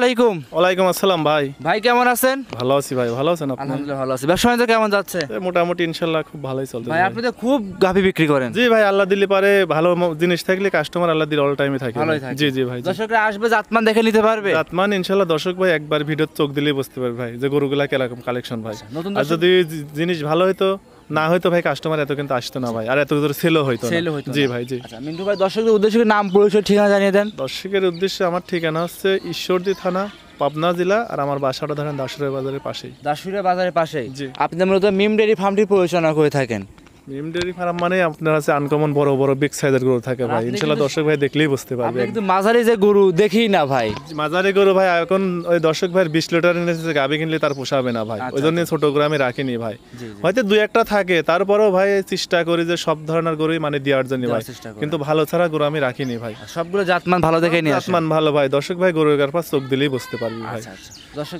আলাইকুম। ওয়ালাইকুম আসসালাম ভাই। ভাই কেমন আছেন? ভালো আছি ভাই, ভালো আছেন আপনি? আলহামদুলিল্লাহ ভালো আছি। ব্যবসা বাণিজ্য কেমন যাচ্ছে? মোটামুটি ইনশাআল্লাহ খুব ভালোই চলছে ভাই। আপনি তো খুব গাভী বিক্রি করেন। জি ভাই, আল্লাহ দিলে পারে ভালো জিনিস থাকলে কাস্টমার আল্লাহ দিলে অল টাইমে থাকে। ভালোই থাকে। জি জি ভাই। দর্শকরা আসবে জাতমান দেখে নিতে পারবে। জাতমান ইনশাআল্লাহ দর্শক ভাই একবার ভিডিও চোখ দিলেই বুঝতে পারবে ভাই যে গরুগুলা কিরকম কালেকশন ভাই। আর যদি জিনিস ভালো হতো না হয়তো ভাই কাস্টমার এত কিন্তু আসতো না ভাই, আর এত দূর সেলও হইতো না। জি ভাই জি। আচ্ছা মিন্টু ভাই, দর্শকদের উদ্দেশ্যে নাম পরিচয় ঠিকানা জানিয়ে দেন। দর্শকের উদ্দেশ্যে আমার ঠিকানা হচ্ছে ঈশ্বরদী থানা, পাবনা জেলা, আর আমার বাসাটা ধরেন দাসুরিয়া বাজারের পাশেই। দাসুরিয়া বাজারের পাশেই। জি। আপনি মূলত মিম ডেয়ারি ফার্মটি পরিচালনা করে থাকেন। মিম ডেয়ারি ফার্ম মানে আপনার আছে আনকমন বড় বড় বিগ সাইজের গরু থাকে ভাই। ইনশাআল্লাহ দর্শক ভাই দেখলেই বুঝতে পারবে। কিন্তু মাঝারি যে গরু দেখি না ভাই। মাঝারি গরু ভাই এখন ওই দর্শক ভাই 20 লিটার নিচে গাবি কিনলে তার পোষাবে না ভাই। ওই জন্য ছোট গরু আমি রাখিনি ভাই। হয়তো দুই একটা থাকে, তারপরেও ভাই চেষ্টা করি যে সব ধরনের গরুই মানে দেওয়ার জন্য ভাই, কিন্তু ভালো ছাড়া গরু আমি রাখিনি ভাই। সবগুলো জাতমান ভালো দেখে নিয়ে আসেন। জাতমান ভালো ভাই। দর্শক ভাই গরুর কাছে চোখ দিলেই বুঝতে পারবে ভাই।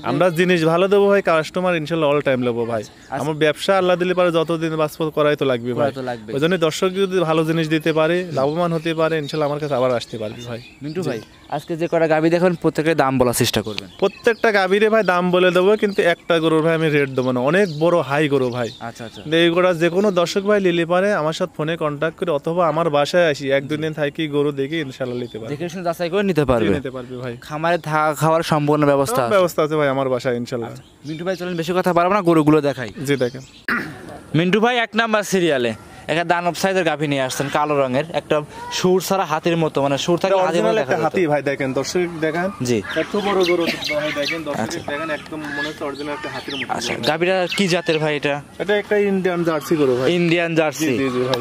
আমরা জিনিস ভালো দেবো ভাই, কাস্টমার ইনশাআল্লাহ অল টাইম নেবো ভাই। আমার ব্যবসা আল্লাহ দিলে পারে যতদিন বাঁচবো করাই তো লাগবে ভাই। ওই জন্য দর্শক যদি ভালো জিনিস দিতে পারে, লাভবান হতে পারে, ইনশাআল্লাহ আমার কাছে আবার আসতে পারবে ভাই। মিন্টু ভাই, আজকে যে কটা গাভী দেখুন প্রত্যেকের দাম বলার চেষ্টা করবেন। প্রত্যেকটা গাভীরে ভাই দাম বলে দেবো, কিন্তু একটা গরুর ভাই আমি রেট দেবো না। অনেক বড় হাই গরু ভাই। আচ্ছা আচ্ছা। এইগুলা যে কোনো দর্শক ভাই নিলে পারে আমার সাথে ফোনে কন্ট্যাক্ট করে অথবা আমার বাসায় আসি, এক দুই দিন থাকি গরু দেখি ইনশাআল্লাহ নিতে পারবে। দেখে শুনে যাচাই করে নিতে পারবে ভাই। খামারে খাওয়ার সম্পূর্ণ ব্যবস্থা আছে ভাই আমার বাসায় ইনশাআল্লাহ। মিন্টু ভাই চলেন বেশি কথা বাড়াবো না, গরুগুলো দেখাই। জি দেখেন। মিন্টু ভাই 1 নাম্বার সিরিয়ালে একটা দানব সাইজের গাভী নিয়ে আসছেন, কালো রঙের, একটা সুর ছাড়া হাতির মতো, মানে সুর থাকে একটা হাতি ভাই। দেখেন দর্শক দেখেন, জি এত বড় গরু ভাই। দেখেন দর্শক দেখেন, একদম মনে হচ্ছে অরিজিনাল একটা হাতির মতো। আচ্ছা, গাভীটা কি জাতের ভাই? এটা একটা ইন্ডিয়ান জার্সি গরু ভাই। Indian jersey.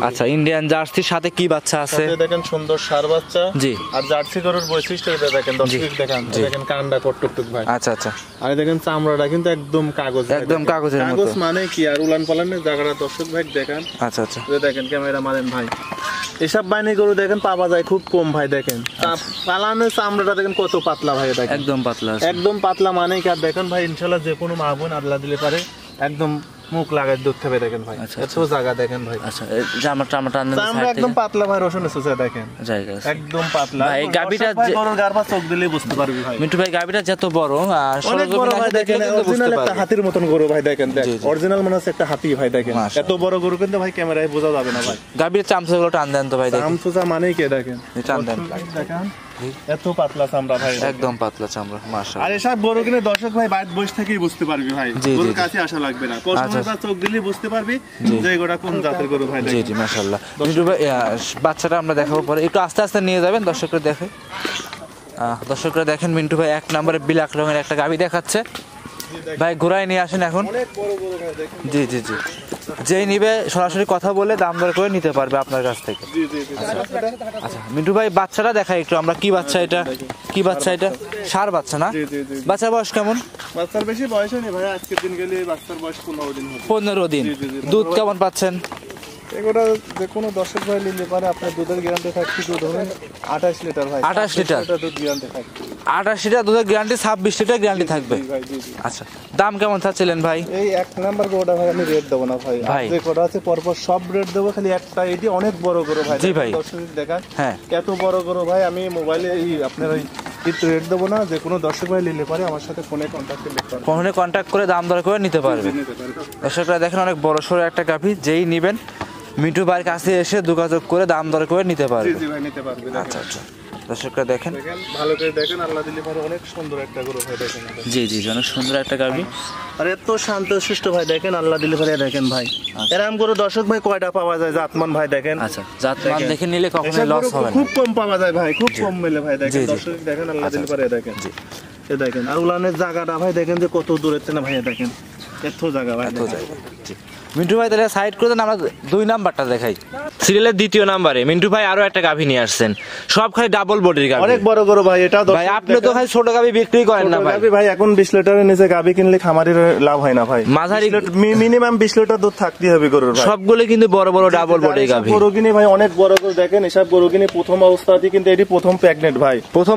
আচ্ছা, ইন্ডিয়ান জার্সির সাথে কি বাচ্চা আছে? দেখেন সুন্দর ষাঁড় বাচ্চা। জি। আর জার্সি গরুর বৈশিষ্ট্য এটা দেখেন দর্শক দেখেন। দেখেন কানটা কটটুক ভাই। আচ্ছা আচ্ছা। আর দেখেন চামড়াটা কিন্তু একদম কাগজ, একদম কাগজের মতো। কাগজ মানে কি আর উলান পালানের জায়গাটা দর্শক ভাই দেখেন। আচ্ছা আচ্ছা। দেখেন ক্যামেরা মারেন ভাই। এসব বাহিনী গরু দেখেন পাওয়া যায় খুব কম ভাই। দেখেন পালানের চামড়াটা দেখেন কত পাতলা ভাই। দেখেন একদম পাতলা, একদম পাতলা মানে কি। আর দেখেন ভাই ইনশাআল্লাহ যে কোনো মা বোন আল্লাহ দিলে পারে একদম মুখ লাগাই দুধ খাবে। দেখেন ভাই এত জায়গা দেখেন ভাই। আচ্ছা, চামড়া একদম পাতলা ভাই, রসুনের সুসা দেখেন জায়গা একদম পাতলা ভাই। গাবিটা গরুর গারপা চোখ দিলেই বুঝতে পারবি ভাই। মিন্টু ভাই গাবিটা যত বড় আর অনেক বড় ভাই। দেখেন অরিজিনাল একটা হাতির মতন গরু ভাই। দেখেন অরিজিনাল মনে হচ্ছে একটা হাতি ভাই। দেখেন এত বড় গরু কিন্তু ভাই ক্যামেরায় বোঝা যাবে না ভাই। গাবির চামচাগুলো টান দেন তো ভাই। চামচা মানে কি দেখেন, টান দেন। দেখেন এত পাতলা চামড়া ভাই, একদম পাতলা চামড়া মাশাআল্লাহ। আর এসব গরু কিনে দর্শক ভাই বাইরে বসে থেকেই বুঝতে পারবি ভাই। গরুর কাছে আসা লাগবে না, কসমে চোখ দিলেই বুঝতে পারবি যে এগুলা কোন জাতের গরু ভাই। জি জি মাশাআল্লাহ। মিন্টু ভাই বাচ্চাটা আমরা দেখাবো পরে, একটু আস্তে আস্তে নিয়ে যাবেন দর্শকরা দেখে। দর্শকরা দেখেন মিন্টু ভাই 1 নম্বরে ব্ল্যাক রঙের একটা গাভী দেখাচ্ছে ভাই। ঘোড়ায় নিয়ে আসেন এখন। জি জি জি। যেই নিবে সরাসরি কথা বলে দাম দর করে নিতে পারবে আপনার কাছ থেকে। আচ্ছা মিন্টু ভাই বাচ্চাটা দেখাই একটু আমরা। কি বাচ্চা এটা? কি বাচ্চা এটা? ষাঁড় বাচ্চা না? বাচ্চার বয়স কেমন? বাচ্চার বেশি বয়স হয়নি ভাই, আজকের দিন গেলে বাচ্চার বয়স 15 দিন হবে। 15 দিন। দুধ কেমন পাচ্ছেন? এগুলো যে কোনো দর্শক ভাই নিলে পারে আপনার দুধের গ্যারান্টি থাকছে দুধ হবে 28 লিটার ভাই। 28 লিটার দুধ গ্যারান্টি থাকবে। 28 লিটার দুধের গ্যারান্টি, 26 লিটার গ্যারান্টি থাকবে। আচ্ছা, দাম কেমন চাচ্ছিলেন ভাই? এই 1 নাম্বার গরুটা ভাই আমি রেট দেব না ভাই। যে গরু আছে পরপর সব রেট দেব, খালি একটা এটি অনেক বড় গরু ভাই। জি ভাই দর্শক দেখান। হ্যাঁ এত বড় গরু ভাই আমি মোবাইলে এই আপনার ওই একটু রেট দেব না। যে কোনো দর্শক ভাই নিলে পারে আমার সাথে ফোনে কন্টাক্ট করে দাম দর করে নিতে পারবে। দর্শকরা দেখেন অনেক বড় সড়ো একটা গাভী, যেই নেবেন মিন্টু ভাইয়ের কাছে এসে যোগাযোগ করে দাম দর করে নিতে পারবে। জি ভাই নিতে পারবে। আচ্ছা আচ্ছা। দর্শকরা দেখেন ভালো করে দেখেন, আল্লাহ দিলে পারে অনেক সুন্দর একটা গরু ভাই। দেখেন জি জি অনেক সুন্দর একটা গাভী। আর এত শান্ত শিষ্ট ভাই। দেখেন আল্লাহ দিলে পারে দেখেন ভাই এরকম গরু দর্শক ভাই কয়টা পাওয়া যায় জাতমান ভাই। দেখেন আচ্ছা, জাতমান দেখে নিলে কখনো লস হবে না। খুব কম পাওয়া যায় ভাই, খুব কম মেলে ভাই। দেখেন দর্শক দেখেন আল্লাহ দিলে পারে দেখেন। জি দেখেন আর উলানের জায়গাটা ভাই দেখেন যে কত দূরে না ভাই। দেখেন এত জায়গা ভাই, এত জায়গা। জি মিন্টু ভাই তাহলে সাইড করে দেন, আমরা 2 নাম্বারটা দেখাই। সিরিয়ালের 2য় নম্বরে মিন্টু ভাই আরো একটা গাভী নিয়ে আসছেন, সব খালি ডাবল বডির গাভী, অনেক বড় গরু ভাই। এটা ভাই আপনি তো ভাই ছোট গাভী বিক্রি করেন না ভাই। ভাই এখন 20 লিটারের নিচে গাভী কিনলে খামারের লাভ হয় না ভাই। মাঝারি মিনিমাম 20 লিটার দুধ থাকতে হবে গরুর ভাই। সবগুলো কিন্তু বড় বড় ডাবল বডির গাভী। গরু কিনে ভাই অনেক বড় গরু। দেখেন এসব গরু কিনে প্রথম অবস্থাতেই কিন্তু এটি প্রথম প্রেগন্যান্ট ভাই। প্রথম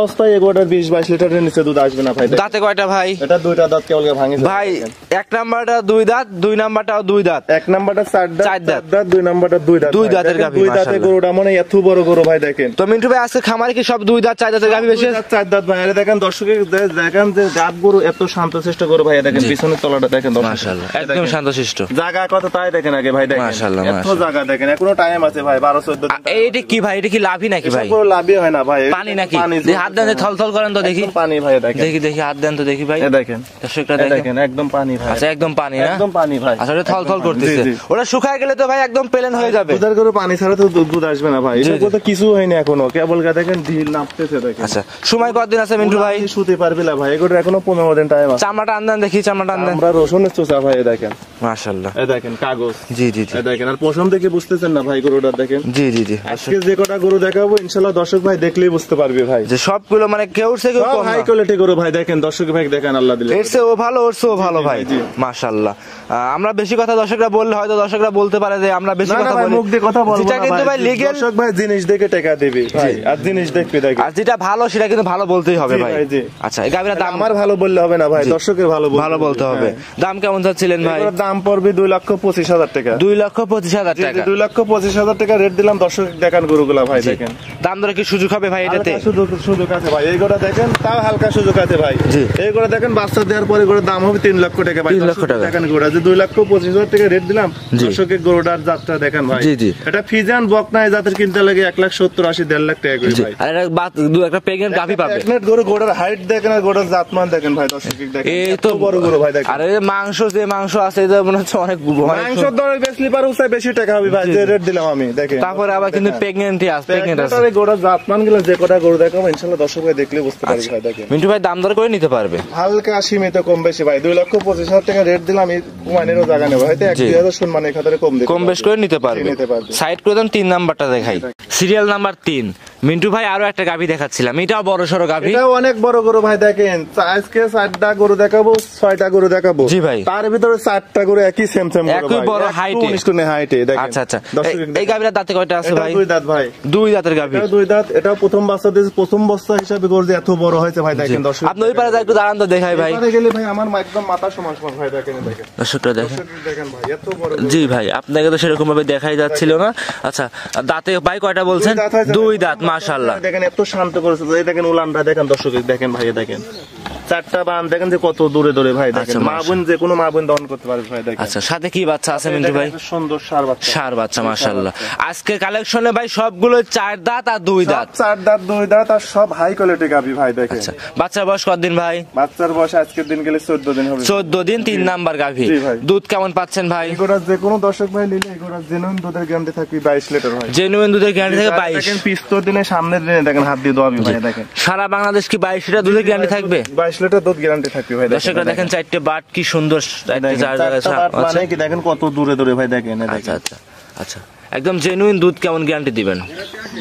অবস্থায় এগোটার 20-22 লিটারের নিচে দুধ আসবে না ভাই। দাঁতে কয়টা ভাই? এটা 2টা দাঁত কেবল ভাঙে ভাই। 1 নাম্বারটা 2 দাঁত, 2 নাম্বার নাম্বারটাও দুই দাঁত, এক নাম্বারটা চার চার দাঁত। দাঁত, দুই নাম্বারটা দুই দাঁত, দুই দাঁতের গাভী, দুই দাঁতের মাশাআল্লাহ। গরুটা মানে এত বড় গরু ভাই দেখেন। তো মিন্টু ভাই আজকে খামারে কি সব দুই দাঁত চার দাঁতের গাভী বেশি? দুই দাঁত, চার দাঁত ভাই। আরে দেখেন দর্শকের দেখেন যে গাব গরু এত শান্তশিষ্ট গরু ভাই, দেখেন পিছনের তলাটা দেখেন দর্শক। মাশাআল্লাহ, একদম শান্তশিষ্ট। জায়গা কত তাই দেখেন আগে ভাই, দেখেন মাশাআল্লাহ, এত মাশাআল্লাহ। জায়গা দেখেন, এখনো টাইম আছে ভাই, 12-14 দিন। এইটা কি ভাই, এটা কি লাভই নাকি ভাই? এসব গরু লাভই হয় না ভাই, পানি নাকি? দেখি হাত দেন, থলথল করেন তো দেখি, একদম পানি ভাই, দেখেন দেখি দেখি হাত দেন তো দেখি ভাই, এ দেখেন, দর্শকরা এ দেখেন। দেখেন একদম পানি ভাই, আচ্ছা একদম পানি না? একদম পানি ভাই। আচ্ছা ওটা থলথল করতেছে, জি, জি। ওটা শুকায় গেলে তো ভাই একদম প্লেন হয়ে যাবে। দুধের গরু পানি ছাড়া তো দুধ আসবে না ভাই, জি, এটা জি। তো কিছু হয়নি এখনো, কেবল দেখেন ঢিল নাপতেছে দেখেন। আচ্ছা সময় কতদিন আছে মিন্টু ভাই? শুতে পারবি না ভাই, এগুলো এখনো 15 দিন টাইম আছে। চামড়াটা আনদেন দেখি, চামড়াটা আনদেন। আমরা রসুনের চোষা ভাই, এ দেখেন, মাশাআল্লাহ, এ দেখেন কাগজ, জি জি জি এ দেখেন। আর পশম দেখে বুঝতেছেন না ভাই গরুটা দেখেন। জি জি জি। আজকে যে কটা গরু দেখাবো ইনশাআল্লাহ দর্শক ভাই দেখলেই বুঝতে পারবে ভাই, যে সবগুলো মানে কেউ সে কেউ কম হাই না। কোয়ালিটি গরু ভাই, দেখেন দর্শক ভাই দেখেন, আল্লাহ দিলে এর চেয়ে ও ভালো, ওর চেয়েও ভালো ভাই, জি। মাশাআল্লাহ। আমরা বেশি কথা দর্শকরা বললে হয়তো দর্শকরা বলতে পারে যে আমরা বেশি না না কথা ভাই, বলি, মুখ দিয়ে কথা বলবো যেটা না কিন্তু ভাই, ভাই লিগেল। দর্শক ভাই জিনিস দেখে টাকা দেবে ভাই, আর জিনিস দেখবে দেখে। আর যেটা ভালো সেটা কিন্তু ভালো বলতেই হবে জি ভাই। ভাই, জি। আচ্ছা এই গাভীর দাম আমার ভালো বললে হবে না ভাই, দর্শকের ভালো ভালো বলতে হবে। দাম কেমন চাচ্ছিলেন ভাই? এগুলোর দাম পড়বে 2,25,000 টাকা। 2,25,000 জি, জি, টাকা। 2,25,000 টাকা রেট দিলাম, দর্শক দেখান গরুগুলা ভাই, দেখেন দাম দরে কি সুযোগ হবে ভাই এটাতে? হালকা সুযোগ আছে ভাই, এই গোটা দেখেন, তাও হালকা সুযোগ আছে ভাই। জি। এই গোটা দেখেন বাচ্চা দেওয়ার পরে গোটার দাম হবে 3 লক্ষ টাকা ভাই। 3 লক্ষ টাকা। দেখেন গোটা যে 2,25,000 টাকা রেট দিলাম, জি। দর্শকের গরুটার যাত্রা দেখেন ভাই। জি, জি। এটা ফিজান বকনায় জাতের কিনতে লাগে 1,70,000, 80, 1.5 লাখ টাকা করে জি। ভাই। আর এটা একটা প্রেগনেন্ট গাভী পাবে। এক মিনিট গরু, গোটার হাইট দেখেন আর গোটার জাতমান দেখেন ভাই, দর্শক দেখেন এই এত তো বড় গরু ভাই দেখেন। আর এই মাংস, যে মাংস আছে এটা মনে হচ্ছে অনেক মাংসের দরে বেশি পার উৎসাহ বেশি টাকা হবে ভাই, জি, যে জি। রেট দিলাম আমি দেখেন। তারপরে আবার কিন্তু প্রেগনেন্টই আছে, প্রেগনেন্ট আছে। প্রেগনেন্ট গোটার জাতমান গুলো যে কটা গরু দেখাবো ইনশাআল্লাহ দর্শক ভাই দেখলে বুঝতে পারবে ভাই, দেখেন মিন্টু ভাই দাম দর করে নিতে পারবে। হালকা সীমিত কম বেশি ভাই, 2,25,000 টাকা রেট দিলাম, এই কুমাইনেরও জায়গা নেবো হয়তো 1-2,000 সম্মানের খাতারে কম দিতে কম বেশ করে নিতে পারবে। নিতে পারবে। সাইড করে দেন, 3 নাম্বারটা দেখাই, সিরিয়াল নাম্বার 3। মিন্টু ভাই আরো একটা গাভী দেখাচ্ছিলাম, এটাও বড় সড়ো গাভী। এটাও অনেক বড় গরু ভাই, দেখেন আজকে 4টা গরু দেখাবো, 6টা গরু দেখাবো। জি ভাই। তার ভিতরে 4টা গরু একই সেম একই বড় হাইটে। 19 হাইটে দেখেন। আচ্ছা আচ্ছা। দর্শক এই গাভীর দাঁতে কয়টা আছে এটা ভাই? 2 দাঁত ভাই, 2 দাঁতের গাভী। এটা 2 দাঁত। এটাও প্রথম বাচ্চা দিয়েছে, প্রথম বাচ্চা হিসাবে গরু যে এত বড় হয়েছে ভাই দেখেন দর্শক। আপনি ওই পারে যা একটু দাঁড়ান তো দেখাই ভাই, এবারে গেলে ভাই আমার একদম মাথা সমান সমান ভাই, দেখেন দেখেন দর্শকরা দেখেন। দর্শক দেখেন ভাই এত বড় গরু। জি ভাই, আপনাকে তো সেরকম ভাবে দেখাই যাচ্ছিল না। আচ্ছা দাঁতে ভাই কয়টা বলছেন? 2 দাঁত, মাশাআল্লাহ। দেখেন এত শান্ত করেছে, এই দেখেন উলানটা দেখেন দর্শক দেখেন ভাই, দেখেন 4টা বান দেখেন যে কত দূরে দূরে ভাই, দেখেন আচ্ছা, মা বোন যে কোনো মা বোন দহন করতে পারবে ভাই, দেখেন আচ্ছা সাথে কি বাচ্চা আছে মিন্টু ভাই? দেখেন, সুন্দর সার বাচ্চা, সার বাচ্চা, মাশাআল্লাহ। আজকে কালেকশনে ভাই সবগুলো 4 দাঁত আর 2 দাঁত। 4 দাঁত 2 দাঁত আর সব হাই কোয়ালিটি গাবি ভাই, দেখেন আচ্ছা বাচ্চার বয়স কতদিন ভাই? বাচ্চার বয়স আজকের দিন গেলে 14 দিন হবে। 14 দিন, 3 নাম্বার গাভী। জি ভাই। দুধ কেমন পাচ্ছেন ভাই? এগুলা যে কোনো দর্শক ভাই নিলে এগুলা জেনুইন দুধের গ্যারান্টি থাকবে 22 লিটার ভাই। জেনুইন দুধের গ্যারান্টি থাকে 22। দেখেন 15 দিনে সামনের দিনে দেখেন হাত দিয়ে দোয়াবি ভাই, দেখেন সারা বাংলাদেশ কি 22 লিটার দুধের গ্যারান্টি থাকবে? 22 লিটার দুধ গ্যারান্টি থাকবে ভাই, দর্শকরা দেখেন 4টে বাট কি সুন্দর, 4টে 4 জায়গায় চারটা বাট আচ্ছা মানে কি দেখেন কত দূরে দূরে ভাই, দেখেন এই আচ্ছা দেখেন আচ্ছা আচ্ছা। একদম জেনুইন দুধ কেমন গ্যারান্টি দিবেন?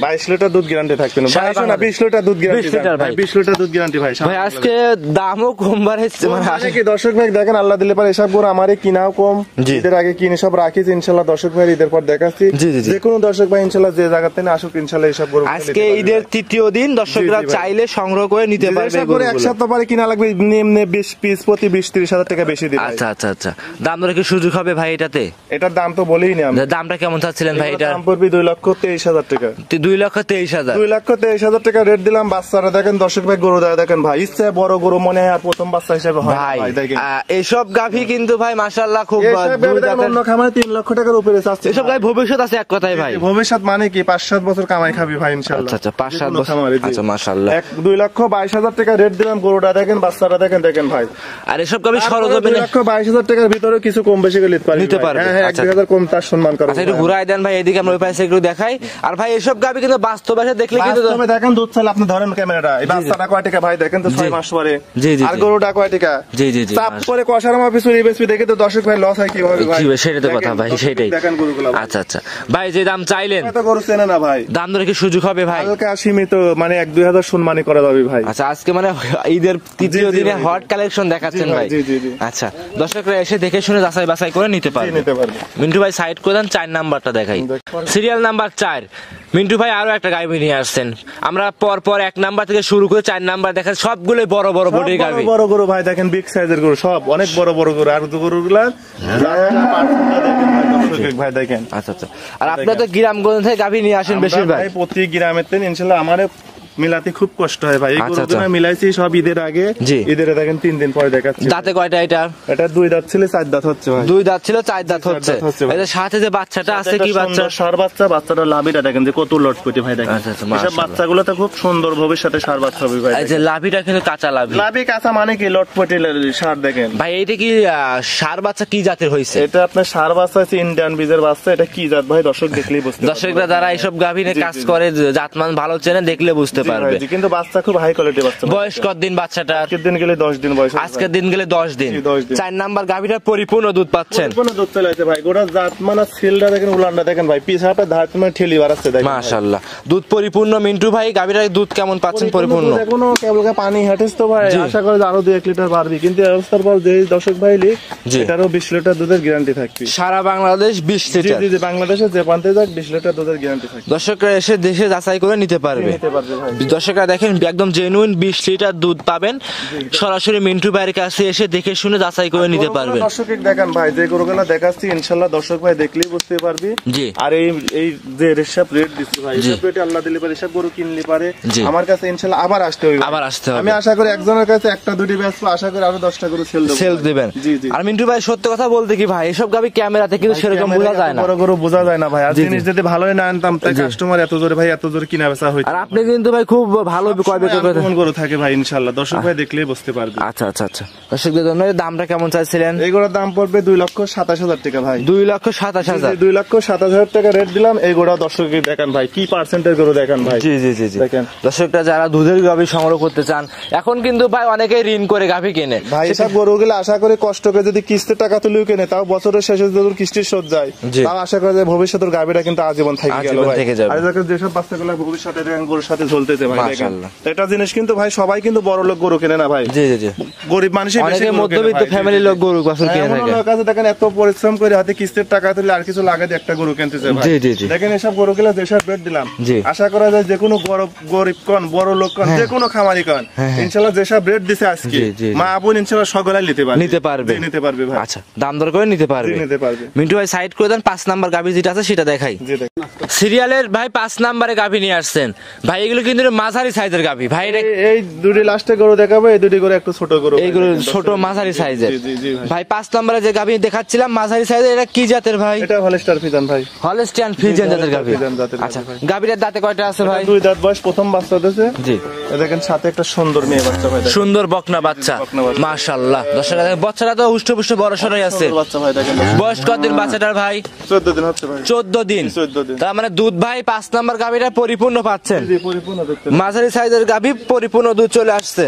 22 লিটার দুধ গ্যারান্টি থাকবে না সারা 22 না 20 লিটার দুধ গ্যারান্টি 20 লিটার ভাই। 20 লিটার দুধ গ্যারান্টি ভাই। ভাই আজকে দামও কম বাড়ছে, মানে মানে কি দর্শক ভাই দেখেন আল্লাহ দিলে পারে এসব গরু আমারই কিনাও কম, জি। ঈদের আগে কিনে সব রাখিছি ইনশাআল্লাহ দর্শক ভাই ঈদের পর দেখাচ্ছি। জি, জি, জি। যে কোনো দর্শক ভাই ইনশাআল্লাহ যে জায়গা থেকে আসুক ইনশাআল্লাহ এসব গরু আজকে ঈদের 3য় দিন, দর্শকরা জি, জি ভাই। চাইলে সংগ্রহ করে নিতে পারবে এসব গরু গরুগুলো। এক সপ্তাহ পরে কিনা লাগবে নিম্নে 20 পিস প্রতি 20-30 হাজার টাকা বেশি দিবে। আচ্ছা আচ্ছা আচ্ছা। দাম দরে কি সুযোগ হবে ভাই এটাতে? এটার দাম তো বলেই না আমি, দামটা কেমন চাচ্ছিলেন ভাই এটার? দাম পড়বে 2,23,000 টাকা। 2,23,000। 2,23,000 টাকা রেট দিলাম। বাচ্চারা দেখেন দর্শক ভাই গরু দেখেন ভাই, ইচ্ছে বড় গরু মনে হয় আর প্রথম বাচ্চা হিসেবে হয় না ভাই ভাই, দেখেন এসব গাভী কিন্তু ভাই মাশাআল্লাহ খুব এসব দুই ভেবে দেখেন দাঁতের- অন্য খামারে 3 লক্ষ টাকার উপরে চাচ্ছে। এসব গাভী ভবিষ্যৎ আছে এক কথায় ভাই। ভবিষ্যৎ মানে কি 5-7 বছর কামাই খাবি ভাই ইনশাআল্লাহ। আচ্ছা আচ্ছা 5-7 যে কোনো বছর, খামারে, জি। আচ্ছা মাশাআল্লাহ। 2,22,000 টাকা রেট দিলাম, গরুটা দেখেন বাচ্চারা দেখেন ভাই। আর এসব গাভী সরজমিনে 2,22,000 টাকার ভিতরে কিছু কম বেশি করে নিতে পারবে। হ্যাঁ হ্যাঁ, আচ্ছা। 1-2,000 কম তার সম্মান করো। আচ্ছা একটু ঘুরাই দেন ভাই, এদিকে আমরা ওই পাশে একটু দেখাই। আর ভাই এসব গাভী কিন্তু বাস্তবে এসে দেখলে কিন্তু বাস্তবে দেখেন দুধ চাল আপনি ধরেন ক্যামেরাটা, এই বাচ্চাটা কয় টাকা ভাই দেখেন তো 6 মাস পরে, জি, জি, আর জি। গরুটা কয় টাকা, জি, জি, জি, চাপ মাস। করে কষার মাপে চুরি বেশি দেখে তো দর্শক ভাই লস হয় কিভাবে ভাই, কি ভাই, সেটাই তো দেখেন, কথা ভাই, দর্শক সেটাই। দেখেন গরুগুলো ভাই। আচ্ছা আচ্ছা ভাই, যে দাম চাইলেন এত গরু চেনে না ভাই, দাম দরে কি সুযোগ হবে ভাই? হালকা সীমিত মানে 1-2,000 সম্মানী করা যাবে ভাই। আচ্ছা আজকে মানে ঈদের 3য় জি, দিনে ভাই, হট কালেকশন দেখাচ্ছেন জি ভাই, ভাই। জি, জি, জি। আচ্ছা দর্শকরা এসে দেখে শুনে যাচাই বাছাই করে নিতে জি, পারবে। নিতে পারবে। মিন্টু ভাই সাইড করে দেন, 4 নাম্বারটা দেখাই। সিরিয়াল নাম্বার 4 মিন্টু ভাই আরো একটা গাভী নিয়ে আসছেন। আমরা পর পর 1 নাম্বার থেকে শুরু করে 4 নাম্বার দেখা সবগুলোই বড় বড় বডির গাভী। বড় গরু ভাই দেখেন, বিগ সাইজের গরু সব অনেক বড় বড় গরু। আর গরুগুলা ভাই দেখেন। আচ্ছা আচ্ছা। আর আপনারা তো গ্রামগঞ্জ থেকে গাভী নিয়ে আসেন বেশিরভাগ। ভাই প্রতি গ্রামের তেন ইনশাআল্লাহ আমার মিলাতে খুব কষ্ট হয় ভাই। এই আচ্ছা, গরুগুলো মিলাইছি সব ঈদের আগে। জি। ঈদের দেখেন 3 দিন পরে দেখাচ্ছি। দাঁতে কয়টা এটা? এটা 2 দাঁত ছিল, 4 দাঁত হচ্ছে ভাই। 2 দাঁত ছিল, 4 দাঁত হচ্ছে। ভাই। এই যে সাথে যে বাচ্চাটা আছে কি বাচ্চা? ষাঁড় বাচ্চা। বাচ্চাটা লাভিটা দেখেন যে কত লটপটি ভাই দেখেন। আচ্ছা, আচ্ছা, এসব মাশাআল্লাহ। বাচ্চাগুলো তো খুব সুন্দর ভবিষ্যতে ষাঁড় বাচ্চা হবে ভাই। এই যে লাভিটা কিন্তু কাঁচা লাভি। লাভি কাঁচা মানে কি লটপটি ষাঁড় দেখেন ভাই এইটা কি ষাঁড় বাচ্চা কি জাতের হইছে? এটা আপনার ষাঁড় বাচ্চা আছে, ইন্ডিয়ান বীজের বাচ্চা। এটা কি জাত ভাই দর্শক দেখলেই বুঝতে পারবে। দর্শকরা যারা এইসব গাভী নিয়ে জি, কাজ জি, করে জাতমান ভালো চেনে দেখলে বুঝতে পারবে। জি, কিন্তু বাচ্চা খুব হাই কোয়ালিটি বাচ্চা। বয়স কত দিন বাচ্চাটার? আজকের দিন গেলে 10 দিন বয়স। আজকের দিন গেলে 10 দিন। জি, 10 দিন। 4 নাম্বার গাভীটা পরিপূর্ণ দুধ পাচ্ছেন। কোনো দুধ চলে আছে ভাই। গোটা জাত মানে সিলটা দেখেন, উলানটা দেখেন ভাই, পিছাটা ধার মানে ঠেলি বাড়াচ্ছে দেখেন। মাশাআল্লাহ, দুধ পরিপূর্ণ। মিন্টু ভাই গাভীটার দুধ কেমন পাচ্ছেন? পরিপূর্ণ। এখনো কেবল পানি হাঁটেছ তো ভাই। জি। আশা করি যে আরো 2-1 লিটার বাড়বে, কিন্তু অবস্থার পর যে দর্শক ভাই লিখ জি। এটারও 20 লিটার দুধের গ্যারান্টি থাকবে। সারা বাংলাদেশ 20 জি লিটার। জি জি, বাংলাদেশে যে প্রান্তে যাক 20 লিটার দুধের গ্যারান্টি থাকবে। দর্শকরা এসে দেশে যাচাই করে নিতে পারবে। নিতে পারবে ভাই। দর্শকরা দেখেন একদম জেনুইন 20 লিটার দুধ পাবেন। সরাসরি মিন্টু ভাইয়ের কাছে এসে দেখে শুনে যাচাই করে নিতে পারবেন। দর্শক দেখেন ভাই, যে গরুগুলো দেখাচ্ছি ইনশাআল্লাহ দর্শক ভাই দেখলেই বুঝতে পারবি। জি। আর এই যে রেশাপ রেট দিচ্ছি ভাই, রেশাপ রেটে আল্লাহ দিলে পারে রেশাপ গরু কিনলে পারে জি। আমার কাছে ইনশাআল্লাহ আবার আসতে হবে। আবার আসতে হবে। আমি আশা করি একজনের কাছে একটা দুটি বেচবো, আশা করি আরো 10টা গরু সেল দেব। সেল দিবেন। জি জি। আর মিন্টু ভাই সত্য কথা বলতে কি ভাই, এসব গাভী ক্যামেরাতে কিন্তু সেরকম বোঝা যায় না। বড় গরু বোঝা যায় না ভাই। আর জি, জি। জিনিস যদি ভালোই না আনতাম তাই কাস্টমার এত জোরে ভাই এত জোরে কিনা বেচা হইতো। আর আপনি কিন্তু ভাই খুব ভালো কয় বিক্রি করে। কেমন গরু থাকে ভাই ইনশাআল্লাহ দর্শক ভাই দেখলেই বুঝতে পারবে। আচ্ছা আচ্ছা আচ্ছা। দর্শকদের জন্য এর দামটা কেমন চাইছিলেন? এই গরুর দাম পড়বে 2,27,000 টাকা ভাই। 2,27,000। 2,27,000 টাকা রেট দিলাম। এই গরু দর্শককে দেখেন ভাই কি পার্সেন্টের গরু দেখেন ভাই। জি জি জি জি। দেখেন। দর্শকরা যারা দুধের গাভী সংগ্রহ করতে চান, এখন কিন্তু ভাই অনেকেই ঋণ করে গাভী কেনে। ভাই সব গরুগুলো আশা করে কষ্ট করে যদি কিস্তির টাকা তুলেও কেনে, তাও বছরের শেষে যদি কিস্তির শোধ যায়, জি। তাও আশা করে যে ভবিষ্যতের গাভীটা কিন্তু আজীবন থেকে গেল আজীবন ভাই। থেকে যাবে। আর দেখেন যেসব বাচ্চাগুলো ভবিষ্যতে দেখেন গরুর সাথে ঝলতেছে ভাই দেখেন। মাশাআল্লাহ। এটা জিনিস কিন্তু ভাই সবাই কিন্তু বড় লোক গরু কেনে না ভাই। জি জি জি। গরিব মানুষই বেশি অনেকে গরু কেনে মধ্যবিত্ত ভাই। জি, ফ্যামিলির জি, লোক জি। গরু বাছুর কিনে এমন থাকে। লোক আছে দেখেন এত পরিশ্রম করে হাতে কিস্তির টাকা তুলে আর কিছু লাগাতে একটা গরু কিনতেছে ভাই। জি, জি, জি। দেখেন এসব গরুগুলো যেসব রেট দিলাম, জি। আশা করা যায় যে কোনো গরিব কোন বড় লোক কোন যে কোনো খামারি কোন ইনশাআল্লাহ যেসব রেট দিছে আজকে জি, জি, জি। মা বোন ইনশাআল্লাহ সকলে নিতে পারবে। নিতে পারবে। জি, নিতে পারবে ভাই। আচ্ছা, দাম দর করে নিতে পারবে। জি, নিতে পারবে। মিন্টু ভাই সাইড করে দেন, 5 নাম্বার গাভী যেটা আছে সেটা দেখাই। জি দেখ। সিরিয়ালের ভাই 5 নাম্বারে গাভী নিয়ে আসছেন ভাই। এগুলো কিন্তু মাঝারি সাইজের গাভী ভাই। এটা এই দুটি লাস্টে গরু দেখাবো, এই দুটি গরু একটু ছোট গরু। এইগুলো ছোট মাঝারি সাইজের। জি, জি, জি ভাই। ভাই 5 নম্বরে যে গাভী দেখাচ্ছিলাম মাঝারি সাইজের, এটা কি জাতের ভাই? এটা হলস্টার ফিজান ভাই। হলস্টিয়ান ফ্রিজিয়ান জাতের গাভী। ফ্রিজিয়ান জাতের গাভী আচ্ছা, ভাই। গাভীর দাঁতে কয়টা আছে ভাই? 2 দাঁত বয়স, প্রথম বাচ্চা দিয়েছে। জি। এই দেখেন সাথে একটা সুন্দর মেয়ে বাচ্চা ভাই দেখেন। সুন্দর বকনা বাচ্চা। বকনা বাচ্চা। মাশাআল্লাহ। দর্শকরা দেখেন বাচ্চাটা তো হুষ্ট বড় সরই আছে। সুন্দর বাচ্চা ভাই দেখেন। বয়স কতদিন বাচ্চাটার ভাই? 14 দিন হচ্ছে ভাই। 14 দিন। 14 দিন। তার মানে দুধ ভাই 5 নাম্বার গাভীটা পরিপূর্ণ পাচ্ছেন। জি, পরিপূর্ণ দেখতে। মাঝারি সাইজের গাভী, পরিপূর্ণ দুধ চলে আসছে।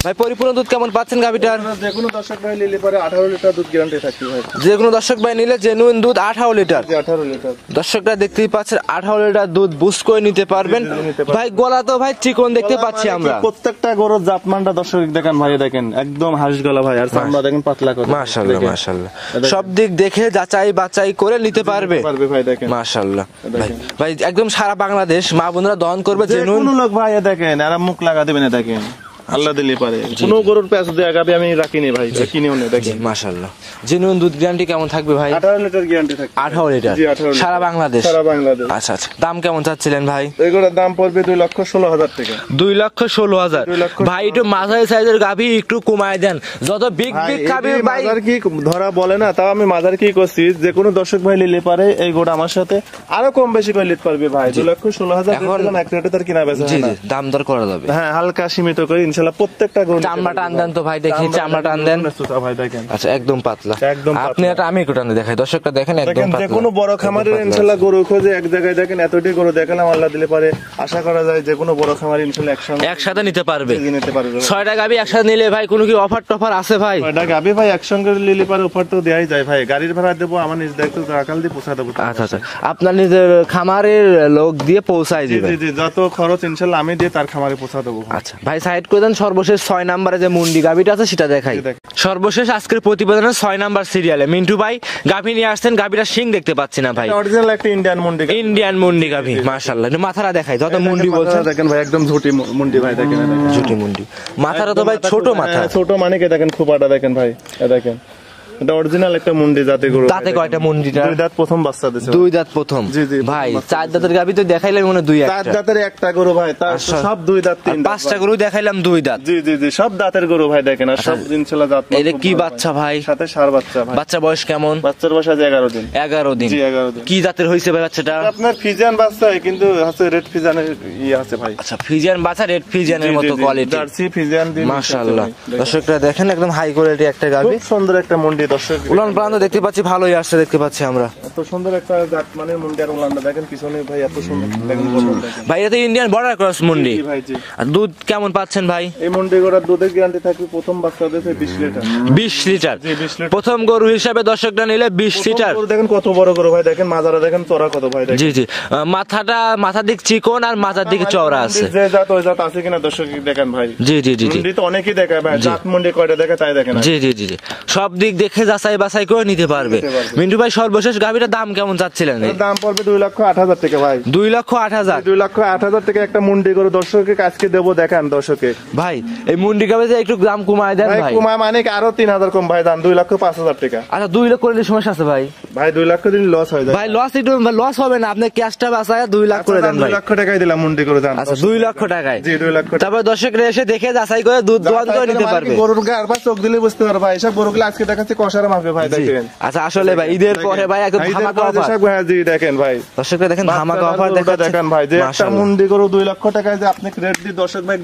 ভাই পরিপূর্ণ দুধ কেমন পাচ্ছেন গাভীটার? যে কোনো দর্শক ভাই নিলে পরে 18 লিটার দুধ গ্যারান্টি থাকবে ভাই। যে কোনো দর্শক ভাই নিলে জেনুইন দুধ 18 লিটার। জি, 18 লিটার। দর্শকরা দেখতেই পাচ্ছেন 18 লিটার দুধ বুস করে নিতে পারবেন। নিতে পারবেন। ভাই গলা তো ভাই চিকন দেখতে পাচ্ছি আমরা। প্রত্যেকটা গরুর জাতমানটা দর্শক দেখেন ভাই দেখেন একদম হাঁস গলা ভাই। আর চামড়া দেখেন পাতলা করে। মাশাআল্লাহ দেখেন। মাশাআল্লাহ। সব দিক দেখে যাচাই বাছাই করে নিতে পারবে। পারবে ভাই দেখেন। মাশাআল্লাহ। ভাই দেখেন। ভাই একদম সারা বাংলাদেশ মা বোনরা দহন করবে যে জেনুইন। কোনো লোক ভাই দেখেন আর মুখ লাগা দেবে না দেখেন। আল্লাহ দিলে পারে। কোনো গরুর প্যাচ দেয়া গাবে আমি রাখিনি ভাই, কিনেও না দেখেন। মাশাআল্লাহ। জেনুইন দুধ গ্যারান্টি কেমন থাকবে ভাই? 18 লিটার গ্যারান্টি থাকবে। 18 লিটার। জি, 18 লিটার। সারা বাংলাদেশ। সারা বাংলাদেশ। আচ্ছা আচ্ছা। দাম কেমন চাচ্ছিলেন ভাই? এগুলোর দাম পড়বে 2,16,000 টাকা। 2,16,000। 2,16,000 ভাই একটু মাঝারি সাইজের গাভী একটু কমায় দেন। যত বিগ বিগ গাভী ভাই মাজার কি ধরা বলে না, তাও আমি মাজার কি করছি যে কোনো দর্শক ভাই নিলে পারে এই গোটা আমার সাথে আরো কম বেশি করে নিতে পারবে ভাই। 2,16,000 এখন টাকা এক রেটে তার কিনা বেচা জি হয় না। জি, দাম দর করা যাবে। হ্যাঁ, হালকা সীমিত করে ইনশাআল্লাহ প্রত্যেকটা গরু নিতে চামড়া পারবে টান ভাই। দেন তো ভাই, দেখি চামড়া টান দেন। ভাই দেখেন আচ্ছা, একদম পাতলা। একদম পাতলা। আপনি এটা আমি একটু টান দিয়ে দেখাই, দর্শকটা দেখেন একদম দেখেন যে পাতলা। কোনো বড় খামারের একদম পাতলা ইনশাআল্লাহ আছে। গরু খোঁজে এক জায়গায় দেখেন এতটি গরু দেখালাম আল্লাহ দিলে পারে আশা করা যায় যে কোনো বড় খামার ইনশাআল্লাহ একসঙ্গে একসাথে নিতে পারবে। নিতে পারবে। 6টা গাভী একসাথে নিলে ভাই কোনো কি অফার টফার আছে ভাই? ওটা গাবি ভাই একসঙ্গে নিলে পারে উপর তো দেয়াই যায় ভাই। গাড়ির ভাড়া দেবো, আমার নিজ দায়িত্ব আকাল দিয়ে পৌঁছা দেবো। আচ্ছা আচ্ছা, আপনার নিজের খামারের লোক দিয়ে পৌঁছায় জি দিবেন। জি জি, যত খরচ ইনশাআল্লাহ আমি দিয়ে তার খামারে পৌঁছা দেবো। আচ্ছা ভাই সাইড করে দেন। প্রতিবেদন সর্বশেষ 6 নম্বরে যে মুন্ডি গাভিটা আছে সেটা দেখাই। সর্বশেষ আজকের প্রতিবেদনের 6 নাম্বার সিরিয়ালে মিন্টু ভাই গাভি নিয়ে আসছেন, গাভিটা শিং দেখতে পাচ্ছি না ভাই। অরিজিনাল একটা ইন্ডিয়ান মুন্ডি, ইন্ডিয়ান মুন্ডি গাভি, মাশাআল্লাহ। একটু মাথাটা দেখাই, যত মুন্ডি বলছেন দেখেন ভাই, একদম ঝুটি মুন্ডি ভাই, দেখেন ঝুটি মুন্ডি। মাথাটা তো ভাই ছোট মাথা, ছোট মানে কি দেখেন, খোপাটা দেখেন ভাই, দেখেন এটা অরিজিনাল একটা মুন্ডি জাতে গরু। দাঁতে কয়টা মুন্ডিটা? 2 দাঁত প্রথম বাচ্চা দিছে। 2 দাঁত প্রথম। জি জি ভাই 4 দাঁতের গাভি তো দেখাইলে মনে 2 একটা। 4 দাঁতের একটা গরু ভাই, তার সব 2 দাঁত 3 দাঁত। 5টা গরু দেখাইলাম 2 দাঁত। জি জি জি, সব দাঁতের গরু ভাই, দেখেন আর সব ইনশাআল্লাহ দাঁত। এটা কি বাচ্চা ভাই? সাথে ষাঁড় বাচ্চা ভাই। বাচ্চা বয়স কেমন? বাচ্চার বয়স আজ 11 দিন। 11 দিন। জি 11 দিন। কি জাতের হইছে ভাই বাচ্চাটা? আপনার ফিজিয়ান বাচ্চা, কিন্তু আছে রেড ফিজিয়ানের আছে ভাই। আচ্ছা, ফিজিয়ান বাচ্চা, রেড ফিজিয়ানের মতো কোয়ালিটি, জার্সি ফিজিয়ান দিন মাশাআল্লাহ। দর্শকরা দেখেন একদম হাই কোয়ালিটি একটা গাভি, খুব সুন্দর একটা মুন্ডি। দর্শক উলান পালান দেখতে পাচ্ছি ভালোই আসছে, দেখতে পাচ্ছি আমরা। এত সুন্দর একটা জাত মানে মুন্ডি আর উলানটা দেখেন পিছনে ভাই, এত সুন্দর দেখেন দেখেন ভাই। এটা তো ইন্ডিয়ান বর্ডার ক্রস মুন্ডি। জি ভাই জি। আর দুধ কেমন পাচ্ছেন ভাই? এই মুন্ডি গরুর দুধের গ্যারান্টি থাকবে প্রথম বাচ্চা দিতে 20 লিটার। 20 লিটার। জি 20 লিটার। প্রথম গরু হিসাবে দর্শকরা নিলে 20 লিটার। গরু দেখেন কত বড় গরু ভাই, দেখেন মাজারা দেখেন চড়া কত ভাই, দেখেন। জি জি, মাথার দিক চিকন আর মাথার দিকে চওড়া আছে। যে জাত ওই জাত আছে কিনা দর্শক দেখেন ভাই। জি জি জি জি, মুন্ডি তো অনেকেই দেখায় ভাই, জাত মুন্ডি কয়টা দেখে তাই দেখেন। জি জি জি জি, সব দিক দেখে যাচাই বাছাই করে নিতে পারবে। মিন্টু ভাই সর্বশেষ গাভিটার দাম কেমন চাচ্ছিলেন? এর দাম পড়বে 2,08,000 টাকা ভাই। 2,08,000। 2,08,000 টাকা একটা মুন্ডি গরু দর্শককে আজকে দেবো, দেখান দর্শকে। ভাই এই মুন্ডি গাভি যে একটু দাম কমায় দেন ভাই ভাই। কুমা মানে কি আরো 3,000 কম ভাই, দাম 2,05,000 টাকা। আচ্ছা 2 লক্ষ করে সমস্যা আছে ভাই? ভাই 2 লাখ দিন লস হয়ে যায় ভাই লস একটু লস হবে না, আপনি ক্যাশটা বাঁচায় 2 লাখ করে দেন 2 ভাই। লক্ষ টাকাই দিলাম মুন্ডি করে দাম। আচ্ছা 2 লক্ষ টাকায়। জি 2 লক্ষ টাকা। তারপর দর্শকরা এসে দেখে যাচাই করে দুধ দোয়ান করে নিতে পারবে। গরুর গার বা চোখ দিলে বুঝতে পারবে ভাই, এসব গরুগুলো আজকে দেখাচ্ছি কষার মাপে ভাই, দেখেন। আচ্ছা আসলে ভাই ঈদের পরে ভাই একদম ধামাকা অফার। জি দেখেন ভাই, দর্শকরা দেখেন ধামাকা অফার দেখেন ভাই, যে একটা মুন্ডি গরু 2 লক্ষ টাকায় যে আপনি রেট দিয়ে দর্শক ভাই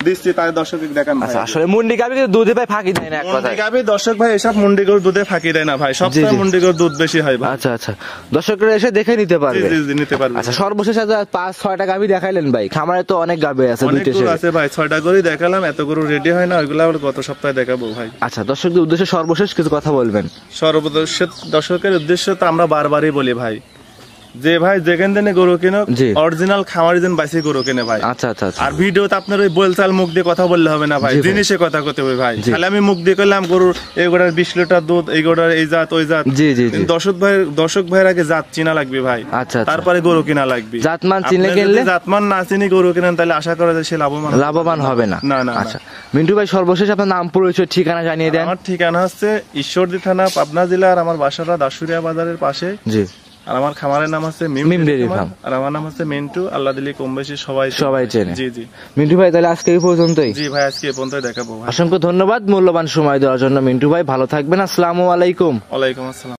দিচ্ছি, তাই দর্শক দেখেন ভাই। আচ্ছা আসলে মুন্ডি গাভি কিন্তু দুধে ভাই ফাঁকি দেয় না এক কথা। মুন্ডি গাভি দর্শক ভাই এসব মুন্ডি গরু দুধে ফাঁকি দেয় না ভাই, সবসময় মুন্ডি গরু দুধ বেশি হয় ভাই। আচ্ছা আচ্ছা, দর্শকরা এসে দেখে নিতে পারবে। জি জি নিতে পারবে। আচ্ছা সর্বশেষ 5-6টা গাভি দেখাইলেন ভাই, খামারে তো অনেক গাভি আছে, অনেক দুইটা গরু আছে ভাই, 6টা গরুই দেখালাম, এত গরু রেডি হয় না, ওইগুলো আবার গত সপ্তাহে দেখাবো ভাই। আচ্ছা দর্শকদের উদ্দেশ্যে সর্বশেষ কিছু কথা বলবেন। দর্শকের উদ্দেশ্য তো আমরা বারবারই বলি ভাই, যে ভাই যেখান থেকে গরু কিনো অরিজিনাল খামারি যেন বাইসে গরু কিনে ভাই। আচ্ছা আচ্ছা, আর ভিডিওতে আপনার ওই বলচাল মুখ দিয়ে কথা বললে হবে না ভাই, জিনিসে কথা করতে হবে ভাই। তাহলে আমি মুখ দিয়ে করলাম গরুর এই গোড়ার 20 লিটার দুধ, এই গোড়ার এই জাত ওই জাত। জি জি, দর্শক ভাইয়ের আগে জাত চিনা লাগবে ভাই। আচ্ছা, তারপরে গরু কিনা লাগবে। জাতমান চিনে কিনলে, জাতমান না চিনি গরু কিনেন তাহলে আশা করা যায় সে লাভবান হবে না। না না। আচ্ছা মিন্টু ভাই সর্বশেষ আপনার নাম পরিচয় ঠিকানা জানিয়ে দেন। আমার ঠিকানা হচ্ছে ঈশ্বরদী থানা, পাবনা জেলা, আর আমার বাসাটা দাসুরিয়া বাজারের পাশে। জি। আর আমার খামারের নাম হচ্ছে মিম ডেইরি ফার্ম, আর আমার নাম হচ্ছে মিন্টু। আল্লাহ দিলে কম বেশি সবাই চেনে। জি জি মিন্টু ভাই তাহলে আজকে এই পর্যন্তই। জি ভাই আজকে এই পর্যন্তই দেখাবো ভাই। অসংখ্য ধন্যবাদ মূল্যবান সময় দেওয়ার জন্য মিন্টু ভাই, ভালো থাকবেন। আসসালামু আলাইকুম। ওয়ালাইকুম আসসালাম।